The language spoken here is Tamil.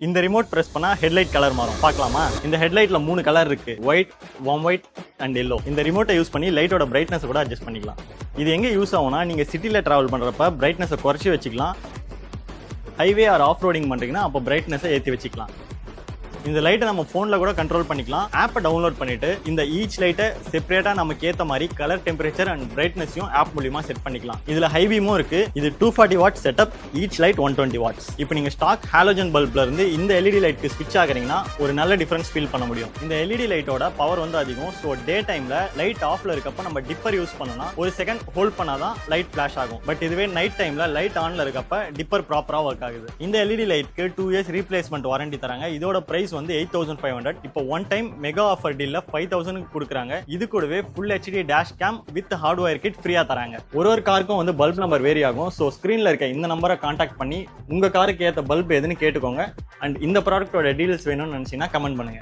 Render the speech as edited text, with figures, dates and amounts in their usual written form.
இந்த ரிமோட் பிரஸ் பண்ணா ஹெட்லைட் கலர் மாறும். பார்க்கலாமா? இந்த ஹெட்லைட்ல 3 கலர் இருக்கு, white, warm white and yellow. இந்த ரிமோட்டை யூஸ் பண்ணி லைட்டோட பிரைட்னஸ் கூட அட்ஜஸ்ட் பண்ணிக்கலாம். இது எங்க யூஸ் ஆகும்னா, நீங்க சிட்டில டிராவல் பண்றப்ப பிரைட்னஸை குறைச்சி வச்சுக்கலாம். ஹைவே ஆர் ஆஃப் ரோடிங் பண்றீங்கன்னா அப்போ பிரைட்னஸை ஏற்றி வச்சுக்கலாம். இந்த லைட்டை நம்ம ஃபோன்ல கூட கண்ட்ரோல் பண்ணிக்கலாம். ஆப்பை டவுன்லோட் பண்ணிட்டு இந்த ஈச் லைட்டை செப்பரேட்டா நமக்கு ஏற்ற மாதிரி கலர், டெம்பரேச்சர் அண்ட் பிரைட்னஸையும் ஆப் மூலியமா செட் பண்ணிக்கலாம். இதுல ஹை பீமும் இருக்கு. இது 240 watt setup, each light 120 watts. இப்போ நீங்க ஸ்டாக் ஹாலோஜன் பல்ப்ல இருந்து இந்த எல்இடி லைட்க்கு ஸ்விட்ச் ஆகுறீங்கன்னா ஒரு நல்ல டிஃபரன்ஸ் ஃபீல் பண்ண முடியும். இந்த எல்இடி லைட்டோட பவர் வந்து அதிகம். ஸோ டே டைம்ல லைட் ஆஃப்ல இருக்கப்ப நம்ம டிப்பர் யூஸ் பண்ணோம்னா ஒரு செகண்ட் ஹோல்ட் பண்ணாதான் லைட் ஃபிளாஷ் ஆகும். பட் இதுவே நைட் டைம்ல லைட் ஆன்ல இருக்கப்ப டிப்பர் ப்ராப்பரா ஒர்க் ஆகுது. இந்த எல்இடி லைட்க்கு 2 இயர்ஸ் ரீப்ளேஸ்மெண்ட் வாரண்டி தராங்க. இதோட பிரைஸ் வந்து 8500. இப்போ ஒன் டைம் மெகா ஆஃபர் டீல்ல 5000 கொடுக்குறாங்க. இது கூடவே full HD dash cam with hardware kit ஃப்ரீயா தராங்க. ஒரு காருக்கும் வந்து பல்ப் நம்பர் வேரி ஆகும். ஸோ ஸ்கிரீன்ல இருக்க இந்த நம்பரை கான்டாக்ட் பண்ணி உங்க காருக்கு ஏற்ற பல்ப் எதுன்னு கேட்டுக்கோங்க. அண்ட் இந்த ப்ராடக்ட்டோட டீடைல்ஸ் வேணும்னு நினைச்சீங்கன்னா கமெண்ட் பண்ணுங்க.